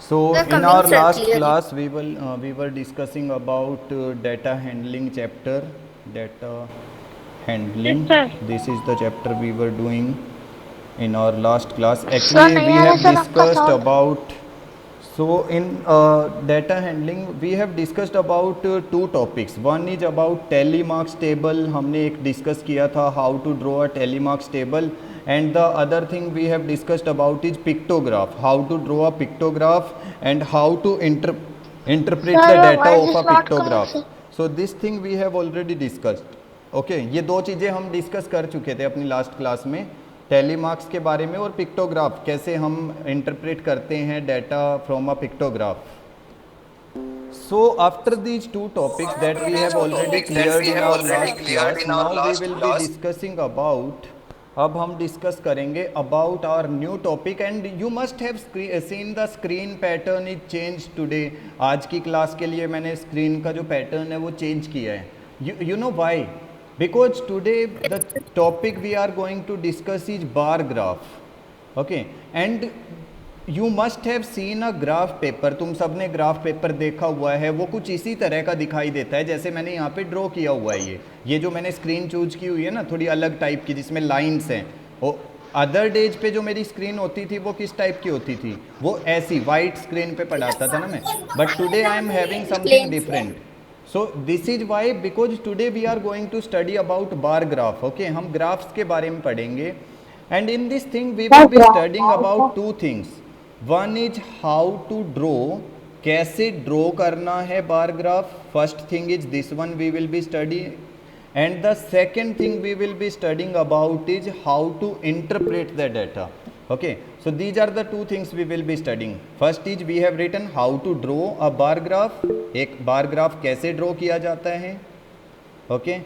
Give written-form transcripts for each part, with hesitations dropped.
So The in coming, our sir, last clearly. class we were discussing about data handling chapter. Data Yes, handling, sir. this is the chapter we were doing in our last class. Sir Actually नहीं we आ रहा have sir आपका discussed sound. about, so in data handling we have discussed about two topics. One is about telemarks table, हमने एक discuss किया था how to draw a telemarks table, and the other thing we have discussed about is pictograph, how to draw a pictograph and how to interpret sir the your data voice of is a not coming pictograph. Sir. So this thing we have already discussed. Okay ये दो चीज़ें हम discuss कर चुके थे अपनी last class में, telemarks के बारे में और पिक्टोग्राफ, कैसे हम इंटरप्रेट करते हैं data from a pictograph. So after these two topics that we have already cleared in our last class, now we will be discussing about, अब हम डिस्कस करेंगे about our new topic. And you must have seen the screen pattern is change today. आज की class के लिए मैंने screen का जो पैटर्न है वो चेंज किया है. You know why? Because today the topic we are going to discuss is bar graph. Okay, and you must have seen a graph paper. तुम सब ने ग्राफ पेपर देखा हुआ है, वो कुछ इसी तरह का दिखाई देता है जैसे मैंने यहाँ पे ड्रॉ किया हुआ है. ये जो मैंने स्क्रीन चूज की हुई है ना, थोड़ी अलग टाइप की जिसमें लाइंस हैं. और अदर डेज पे जो मेरी स्क्रीन होती थी वो किस टाइप की होती थी? वो ऐसी वाइट स्क्रीन पे पढ़ाता था ना मैं. But today I am having something Plain. Different. So this is why, because today we are going to study about bar graph. Okay, हम graphs के बारे में पढ़ेंगे. And in this thing we will be studying about two things. One is how to draw, कैसे draw करना है bar graph. First thing is this one we will be studying. And the second thing we will be studying about is how to interpret the data. Okay, so these are the two things we will be studying. First is we have written how to draw a bar graph. एक bar graph कैसे draw किया जाता है. Okay,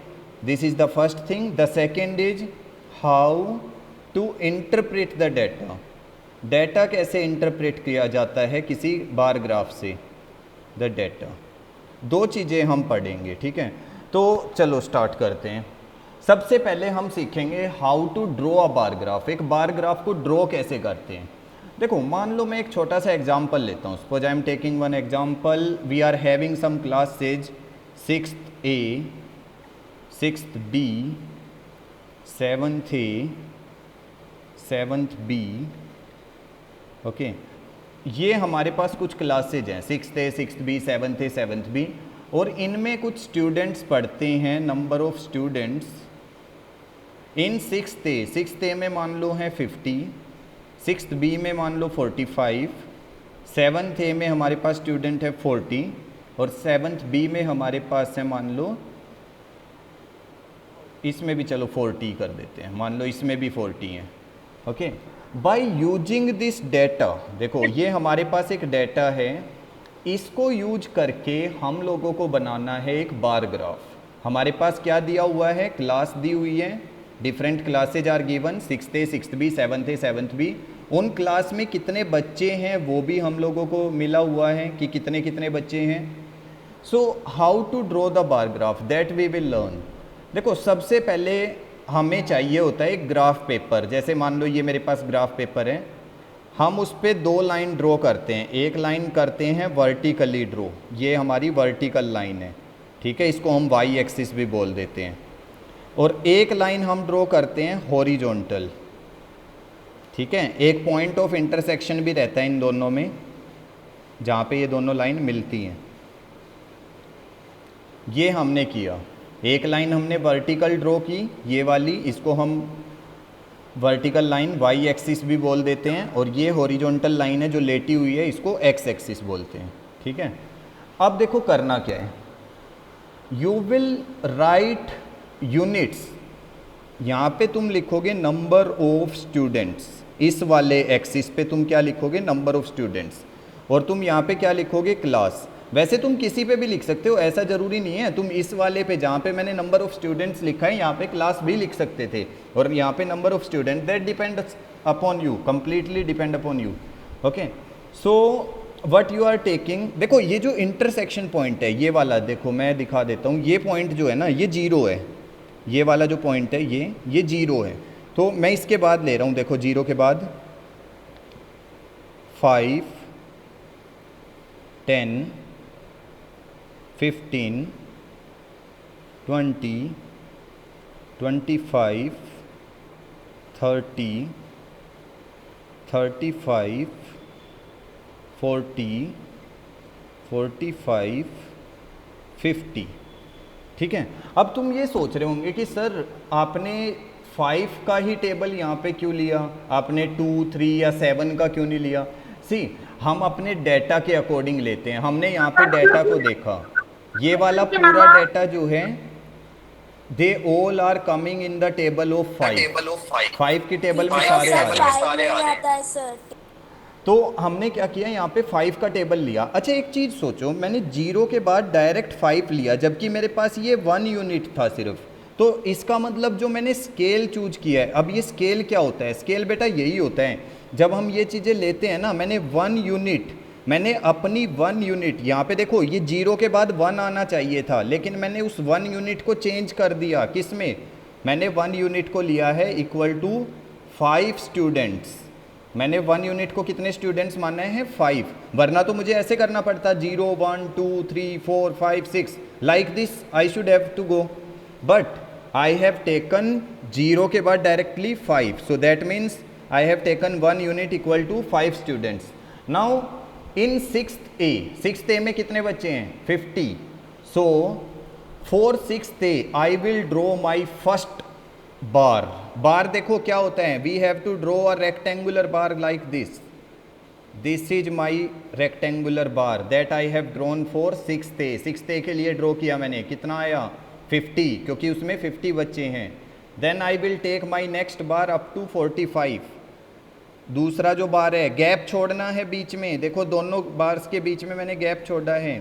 this is the first thing. The second is how to interpret the data. Data कैसे interpret किया जाता है किसी बार ग्राफ से, द डेटा. दो चीज़ें हम पढ़ेंगे, ठीक है. तो चलो स्टार्ट करते हैं. सबसे पहले हम सीखेंगे how to draw a bar graph. एक बार ग्राफ को ड्रॉ कैसे करते हैं. देखो, मान लो मैं एक छोटा सा एग्जाम्पल लेता हूँ. Suppose I am taking one example. We are having some classes 6th A, 6th B, 7th A, 7th B. Okay, ये हमारे पास कुछ क्लासेज हैं 6th A, 6th B, 7th A, 7th B. और इनमें कुछ स्टूडेंट्स पढ़ते हैं. Number of students in 6th A में मान लो है 50, 6th B में मान लो 45, 7th A में हमारे पास स्टूडेंट है 40 और 7th B में हमारे पास है मान लो, इसमें भी चलो 40 कर देते हैं, मान लो इसमें भी 40 हैं. Okay, by using this data, देखो ये हमारे पास एक डेटा है, इसको यूज करके हम लोगों को बनाना है एक बार ग्राफ. हमारे पास क्या दिया हुआ है? क्लास दी हुई है. Different classes are given 6th A, 6th B, 7th A, 7th B. उन क्लास में कितने बच्चे हैं वो भी हम लोगों को मिला हुआ है कि कितने कितने बच्चे हैं. So how to draw the bar graph, that we will learn. देखो, सबसे पहले हमें चाहिए होता है एक ग्राफ पेपर. जैसे मान लो ये मेरे पास ग्राफ पेपर है, हम उस पर दो लाइन ड्रॉ करते हैं. एक लाइन करते हैं वर्टिकली ड्रॉ, ये हमारी वर्टिकल लाइन है, ठीक है, इसको हम वाई एक्सिस भी बोल देते हैं. और एक लाइन हम ड्रॉ करते हैं हॉरिजॉन्टल, ठीक है. एक पॉइंट ऑफ इंटरसेक्शन भी रहता है इन दोनों में, जहाँ पे ये दोनों लाइन मिलती हैं. ये हमने किया. एक लाइन हमने वर्टिकल ड्रॉ की, ये वाली, इसको हम वर्टिकल लाइन वाई एक्सिस भी बोल देते हैं. और ये हॉरिजॉन्टल लाइन है जो लेटी हुई है, इसको एक्स एक्सिस बोलते हैं, ठीक है. अब देखो करना क्या है. You will write units. यहाँ पे तुम लिखोगे नंबर ऑफ स्टूडेंट्स. इस वाले एक्सिस पे तुम क्या लिखोगे? Number of students. और तुम यहाँ पे क्या लिखोगे? क्लास. वैसे तुम किसी पे भी लिख सकते हो, ऐसा ज़रूरी नहीं है. तुम इस वाले पे जहाँ पे मैंने नंबर ऑफ स्टूडेंट्स लिखा है, यहाँ पे क्लास भी लिख सकते थे. और यहाँ पे number of student, that depends upon you, completely depend upon you. Okay, so what you are taking. देखो ये जो इंटरसेक्शन पॉइंट है, ये वाला देखो मैं दिखा देता हूँ. ये पॉइंट जो है ना, ये जीरो है. ये वाला जो पॉइंट है ये जीरो है. तो मैं इसके बाद ले रहा हूँ, देखो जीरो के बाद 5, 10, 15, 20, 25, 30, 35, 40, 45, 50। ठीक है, अब तुम ये सोच रहे होंगे कि सर आपने 5 का ही टेबल यहाँ पे क्यों लिया, आपने 2, 3 या 7 का क्यों नहीं लिया। सी, हम अपने डेटा के अकॉर्डिंग लेते हैं। हमने यहाँ पे डेटा को देखा, ये वाला पूरा डेटा जो है they all are coming in the table of 5। 5 की टेबल में सारे आ रहे हैं। तो हमने क्या किया, यहाँ पे 5 का टेबल लिया। अच्छा एक चीज़ सोचो, मैंने 0 के बाद डायरेक्ट 5 लिया जबकि मेरे पास ये 1 यूनिट था सिर्फ। तो इसका मतलब जो मैंने स्केल चूज किया है, अब ये स्केल क्या होता है, स्केल बेटा यही होता है जब हम ये चीज़ें लेते हैं ना। मैंने 1 यूनिट, मैंने अपनी 1 यूनिट, यहाँ पे देखो ये 0 के बाद 1 आना चाहिए था, लेकिन मैंने उस 1 यूनिट को चेंज कर दिया। किस में, मैंने 1 यूनिट को लिया है इक्वल टू 5 स्टूडेंट्स। मैंने 1 यूनिट को कितने स्टूडेंट्स मानना है, 5, वरना तो मुझे ऐसे करना पड़ता 0, 1, 2, 3, 4, 5, 6 like this I should have to go, but I have taken 0 के बाद directly 5, so that means I have taken 1 unit equal to 5 students. Now in 6th A में कितने बच्चे हैं, 50, so for 6th A I will draw my first bar. Bar देखो क्या होता है, we have to draw a rectangular bar like this. This is my rectangular bar that I have drawn for 6th A। 6th A के लिए draw किया मैंने, कितना आया 50, क्योंकि उसमें 50 बच्चे हैं। Then I will take my next bar up to 45। दूसरा जो बार है, गैप छोड़ना है बीच में, देखो दोनों बार्स के बीच में मैंने गैप छोड़ा है,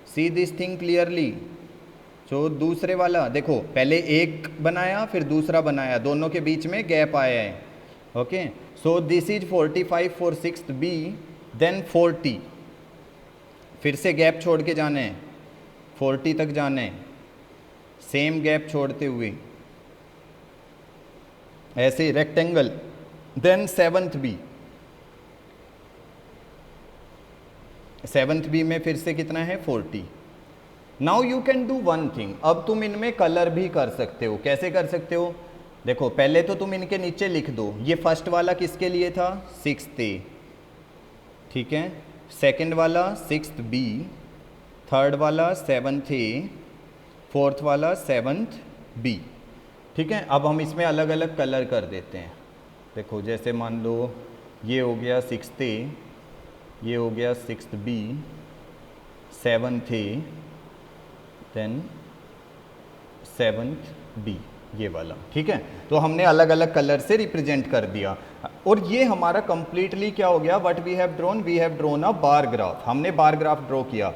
सी दिस थिंग क्लियरली। सो दूसरे वाला देखो, पहले एक बनाया फिर दूसरा बनाया, दोनों के बीच में गैप आया है। Okay, so this is 45 for 6th B, then 40, फिर से गैप छोड़ के जाना है, 40 तक जाना है, सेम गैप छोड़ते हुए ऐसे rectangle. Then 7th B, 7th B में फिर से कितना है 40। Now you can do one thing, अब तुम इनमें कलर भी कर सकते हो। कैसे कर सकते हो, देखो पहले तो तुम इनके नीचे लिख दो, ये फर्स्ट वाला किसके लिए था, 6th A, ठीक है, सेकंड वाला 6th B, थर्ड वाला 7th A, फोर्थ वाला 7th B। ठीक है, अब हम इसमें अलग अलग कलर कर देते हैं। देखो जैसे मान लो ये हो गया 6th A, ये हो गया 6th B, 7th A, then 7th B, ये वाला। ठीक है, तो हमने अलग अलग कलर से रिप्रेजेंट कर दिया और ये हमारा कंप्लीटली क्या हो गया, what we have drawn, we have drawn a bar graph. हमने बार ग्राफ ड्रॉ किया।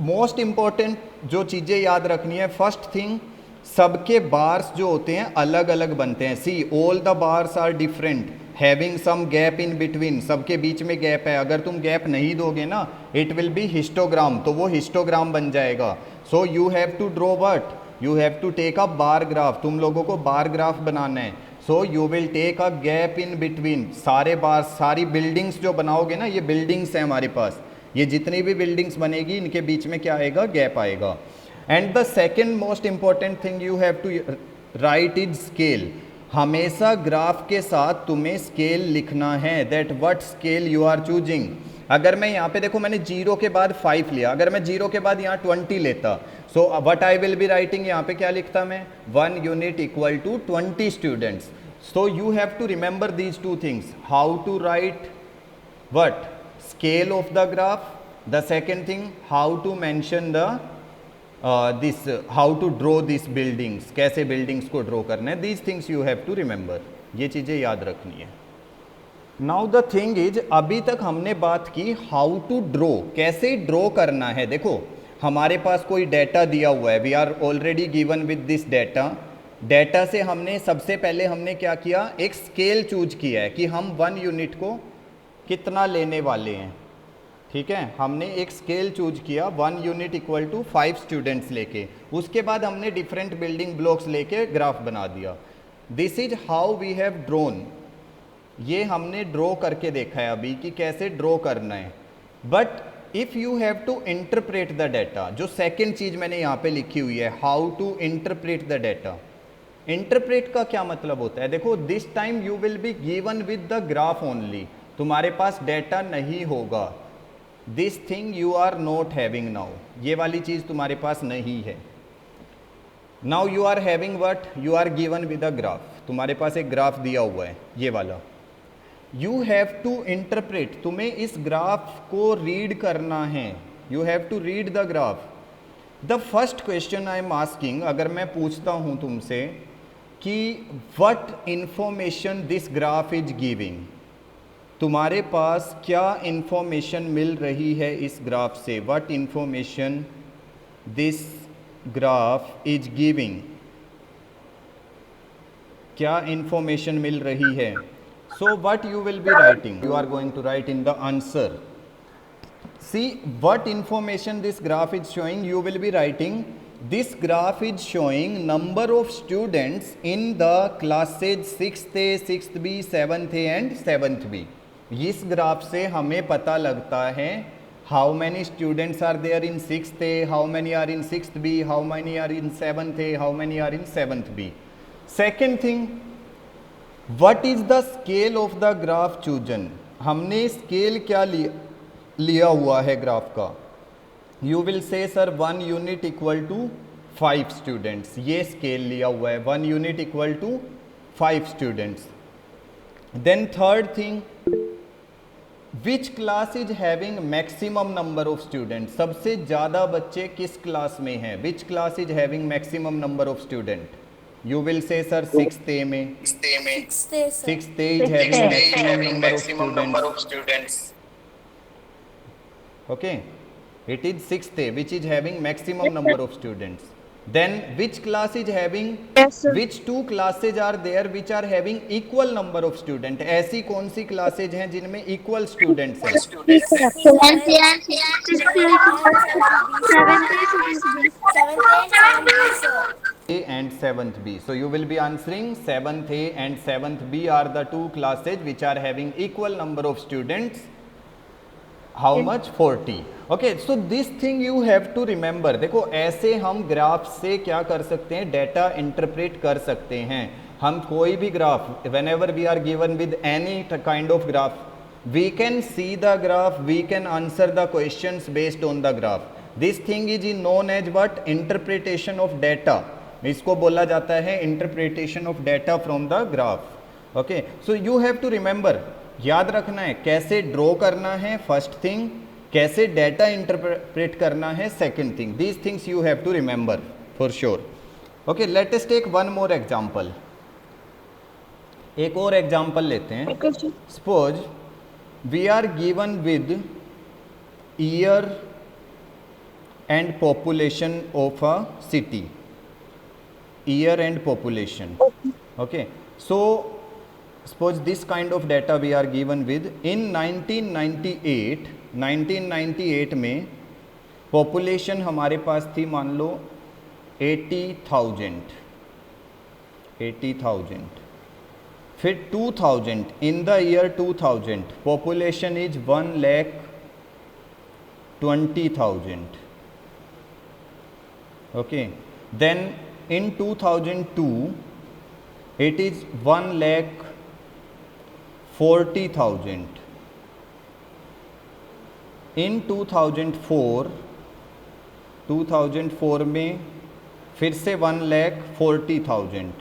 मोस्ट इंपॉर्टेंट जो चीज़ें याद रखनी है, फर्स्ट थिंग, सबके बार्स जो होते हैं अलग अलग बनते हैं। See all the bars are different having some gap in between, सबके बीच में गैप है। अगर तुम गैप नहीं दोगे ना, इट विल बी हिस्टोग्राम, तो वो हिस्टोग्राम बन जाएगा। So you have to draw what, you have to take a bar graph, तुम लोगों को बार ग्राफ बनाना है। So you will take a gap in between, सारे बार, सारी बिल्डिंग्स जो बनाओगे ना, ये बिल्डिंग्स हैं हमारे पास, ये जितनी भी बिल्डिंग्स बनेगी इनके बीच में क्या आएगा, गैप आएगा। And the second most important thing you have to write is scale. हमेशा ग्राफ के साथ तुम्हें स्केल लिखना है, that what scale you are choosing. अगर मैं यहाँ पे देखो, मैंने 0 के बाद 5 लिया, अगर मैं 0 के बाद यहाँ 20 लेता, so what I will be writing, यहाँ पे क्या लिखता मैं, 1 unit equal to 20 students. So you have to remember these two things, how to write what, scale of the graph, the second thing how to mention the this, how to draw this buildings, कैसे buildings को draw करना है, these things you have to remember, ये चीज़ें याद रखनी है। Now the thing is, अभी तक हमने बात की हाउ टू ड्रॉ, कैसे ड्रॉ करना है। देखो हमारे पास कोई डेटा दिया हुआ है, we are already given with this data. Data से हमने सबसे पहले हमने क्या किया, एक स्केल चूज किया है कि हम 1 यूनिट को कितना लेने वाले हैं। ठीक है, हमने एक स्केल चूज किया, 1 यूनिट इक्वल टू 5 स्टूडेंट्स लेके, उसके बाद हमने डिफरेंट बिल्डिंग ब्लॉक्स लेके ग्राफ बना दिया। This is how we have drawn, ये हमने ड्रॉ करके देखा है अभी कि कैसे ड्रॉ करना है। But if you have to interpret the data, जो सेकेंड चीज मैंने यहाँ पे लिखी हुई है, how to interpret the data. Interpret का क्या मतलब होता है? देखो, this time you will be given with the graph only, तुम्हारे पास डाटा नहीं होगा। This thing you are not having now, ये वाली चीज तुम्हारे पास नहीं है। Now you are having what? You are given with a graph, तुम्हारे पास एक ग्राफ दिया हुआ है ये वाला। यू हैव टू इंटरप्रेट, तुम्हें इस ग्राफ को रीड करना है, you have to read the graph. The first question I am asking, अगर मैं पूछता हूं तुमसे कि what information this graph is giving, तुम्हारे पास क्या इंफॉर्मेशन मिल रही है इस ग्राफ से? What information this graph is giving, क्या इंफॉर्मेशन मिल रही है? So what you will be writing? You are going to write in the answer, see what information this graph is showing. You will be writing, this graph is showing number of students in the classes 6th A, 6th B, 7th A and 7th B. इस graph से हमें पता लगता है how many students are there in 6th A, how many are in 6th B, how many are in 7th A, how many are in 7th B. Second thing, what is the scale of the graph chosen? हमने scale क्या लिया हुआ है graph का? You will say sir 1 unit equal to 5 students, ये scale लिया हुआ है, 1 unit equal to 5 students. Then third thing, which class is having maximum number of student, सबसे ज़्यादा बच्चे किस क्लास में हैं? Which class is having maximum number of student? You will say sir 6th A में, 6th A is having maximum number of students. Okay, it is 6th A which is having maximum number of students. Then which class is having, which two classes are there which are having equal number of students? ऐसी कौन सी classes हैं जिनमें equal students हैं? A and 7th B. So you will be answering 7th A and 7th B are the two classes which are having equal number of students. How much? 40. Okay, so this thing you have to remember. देखो, ऐसे हम graph से क्या कर सकते हैं? Data interpret कर सकते हैं। हम कोई भी graph, whenever we are given with any kind of graph, we can see the graph, we can answer the questions based on the graph. This thing is known as what? Interpretation of data. इसको बोला जाता है interpretation of data from the graph. Okay, so you have to remember, याद रखना है कैसे draw करना है, फर्स्ट थिंग, कैसे डेटा इंटरप्रेट करना है, second thing. These things you have to remember for sure. Okay, let us take one more example. एक और एग्जांपल लेते हैं। Suppose we are given with year and population of a city, year and population. Okay, so suppose this kind of data we are given with in 1998 में population हमारे पास थी मान लो 80,000। फिर 2000, in the year 2000 population is 1,20,000। okay, then in 2002 it is 1,40,000। इन 2004 में फिर से 1,40,000।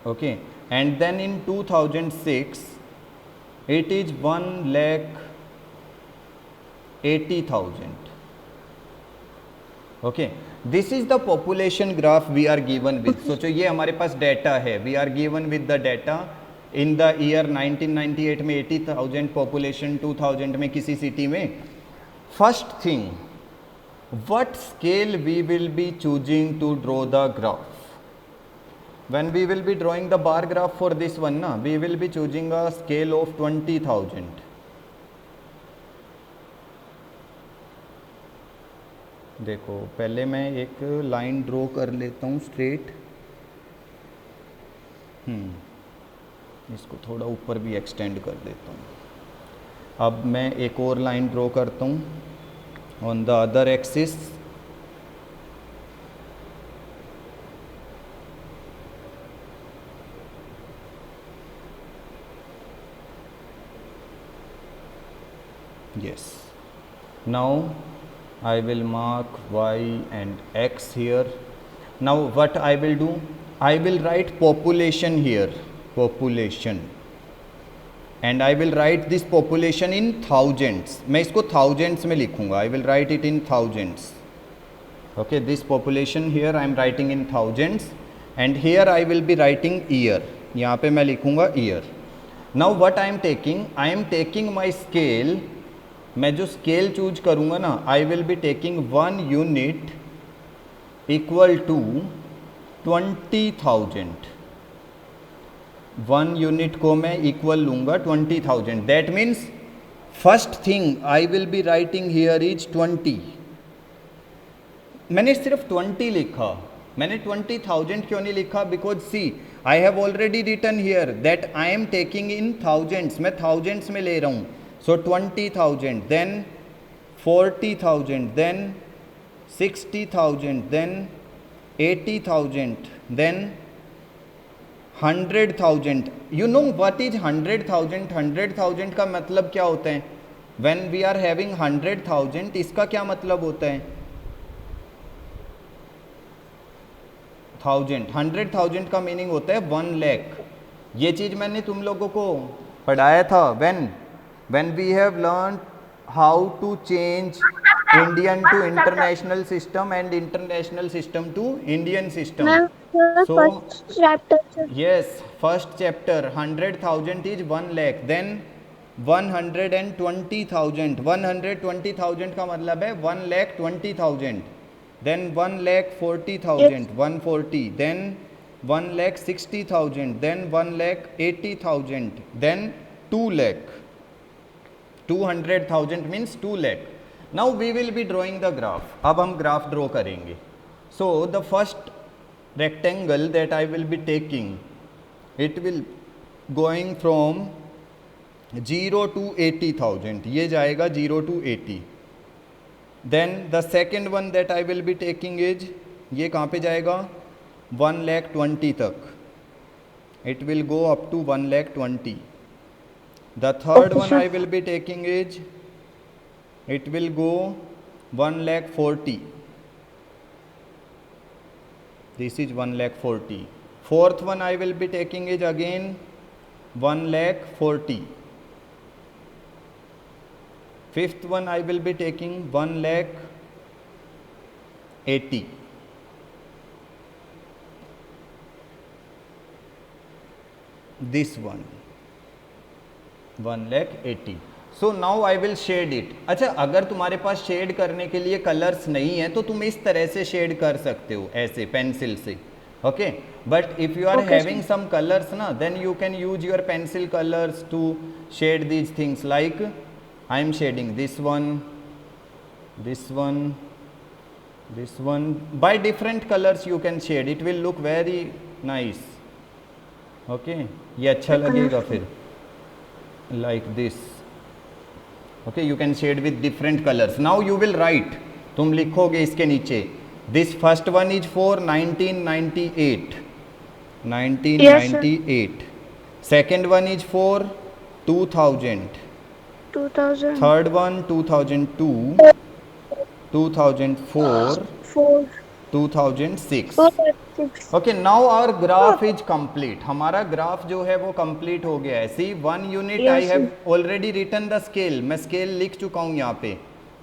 Okay, and then in 2006 it is 1,80,000। Okay, this is the population graph we are given with. सोचो ये हमारे पास डेटा है, we are given with the data in the year 1998 में 80,000 population, 2000 में किसी सिटी में। First thing, what scale we will be choosing to draw the graph? When we will be drawing the bar graph for this one ना, we will be choosing a scale of 20,000। देखो, पहले मैं एक line draw कर लेता हूँ straight. इसको थोड़ा ऊपर भी एक्सटेंड कर देता हूँ। अब मैं एक और लाइन ड्रॉ करता हूँ on the other axis. Yes. Now I will mark y and x here. Now what I will do? I will write population here. Population. And I will write this population in thousands. मैं इसको thousands में लिखूँगा. I will write it in thousands. Okay, this population here I am writing in thousands. And here I will be writing year. यहाँ पे मैं लिखूँगा year. Now what I am taking? I am taking my scale. मैं जो scale choose करूँगा ना, I will be taking 1 unit equal to 20,000. 1 unit को मैं इक्वल लूँगा 20,000. That means first thing I will be writing here is 20. मैंने सिर्फ 20 लिखा. मैंने 20,000 क्यों नहीं लिखा? Because see I have already written here that I am taking in thousands. मैं थाउजेंड्स में ले रहा हूँ. So 20,000, then 40,000, then 60,000, then 80,000, then 100,000. You know what is 100,000? 100,000 का मतलब क्या होता है? When we are having 100,000, इसका क्या मतलब होता है? 100,000 का मीनिंग होता है 1 लाख. ये चीज़ मैंने तुम लोगों को पढ़ाया था when we have learned how to change Indian to international system and international system to Indian system. So first chapter. yes, first chapter 100,000 is 1 lakh. Then 120,000. 120,000 का मतलब है 1,20,000. Then 1,40,000. 140. Then 1,60,000. Then 1,80,000. Then 2 lakh. 200,000 means 2 lakh. Now we will be drawing the graph. अब हम graph draw करेंगे. So the first rectangle that I will be taking, it will going from 0 to 80,000. ये जाएगा 0 to 80. Then the second one that I will be taking is, ये कहाँ पे जाएगा? 1,20,000 तक. It will go up to 1,20,000. The third one I will be taking is, it will go 1,40,000. This is 1,40,000. Fourth one I will be taking is again 1,40,000. Fifth one I will be taking 1,80,000. This one 1,80,000. So now I will shade it. अच्छा, अगर तुम्हारे पास shade करने के लिए colours नहीं है तो तुम इस तरह से शेड कर सकते हो, ऐसे पेंसिल से. Okay, but if you are having some colours ना, then you can use your pencil colours to shade these things. Like I am shading this one, this one, this one. By different colours you can shade. It will look very nice. Okay, ये अच्छा लगेगा फिर. Like this. Okay, you can shade with different colors. Now you will write. तुम लिखोगे इसके नीचे. This first one is for 1998. 1998. Yes, second one is for 2000. 2000. Third one 2002. 2004. 2006. Okay, now our graph is complete. हमारा graph जो है वो complete हो गया है. See 1 unit I have already written the scale. मैं स्केल लिख चुका हूँ यहाँ पे.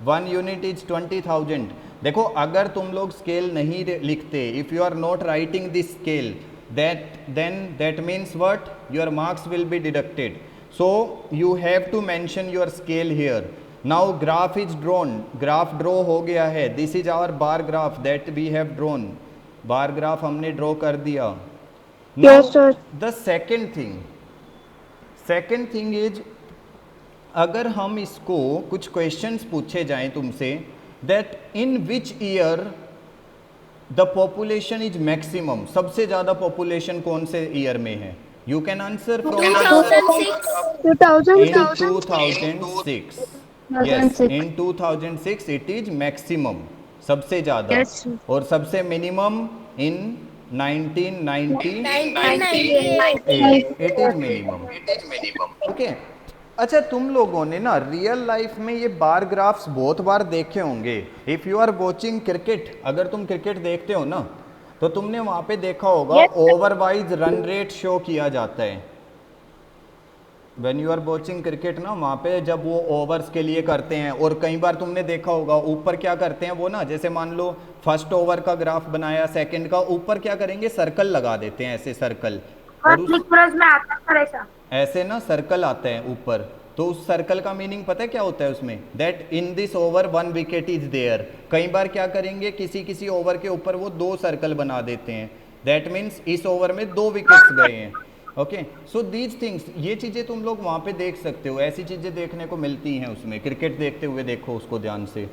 1 यूनिट इज 20,000. देखो, अगर तुम लोग स्केल नहीं लिखते, if you are not writing this scale, that means what? Your marks will be deducted. So you have to mention your scale here. Now graph is drawn. Graph draw हो गया है. This is our bar graph that we have drawn. Bar graph हमने draw कर दिया. The second thing is, अगर हम इसको कुछ क्वेश्चंस पूछे जाएं तुमसे, that in which year the population is maximum. सबसे ज़्यादा पॉपुलेशन कौन से ईयर में है? You can answer from 2006. 2000. in 2006. Yes, in 2006 it is maximum, सबसे ज़्यादा, Yes, sir. और सबसे minimum in 1998 1998. it is minimum. Okay अच्छा, तुम लोगों ने ना रियल लाइफ में ये बार ग्राफ्स बहुत बार देखे होंगे। If you are watching cricket, अगर तुम क्रिकेट देखते हो ना, तो तुमने वहाँ पे देखा होगा Yes, sir. Over wise run rate show किया जाता है। When you are watching cricket ना, वहाँ पे जब वो ओवर्स के लिए करते हैं, और कई बार तुमने देखा होगा ऊपर क्या करते हैं वो ना, जैसे मान लो फर्स्ट ओवर का ग्राफ बनाया, सेकंड का, ऊपर क्या करेंगे, सर्कल लगा देते हैं, ऐसे सर्कल, और उस में आता है ऐसा। ऐसे ना सर्कल आते हैं ऊपर। तो उस सर्कल का मीनिंग पता है क्या होता है उसमें, that in this over 1 wicket is there. कई बार क्या करेंगे, किसी किसी ओवर के ऊपर वो 2 सर्कल बना देते हैं, दैट मीन्स इस ओवर में 2 विकेट्स गए हैं। ओके, सो दीज थिंग्स, ये चीज़ें तुम लोग वहाँ पे देख सकते हो, ऐसी चीज़ें देखने को मिलती हैं उसमें। क्रिकेट देखते हुए देखो उसको ध्यान से।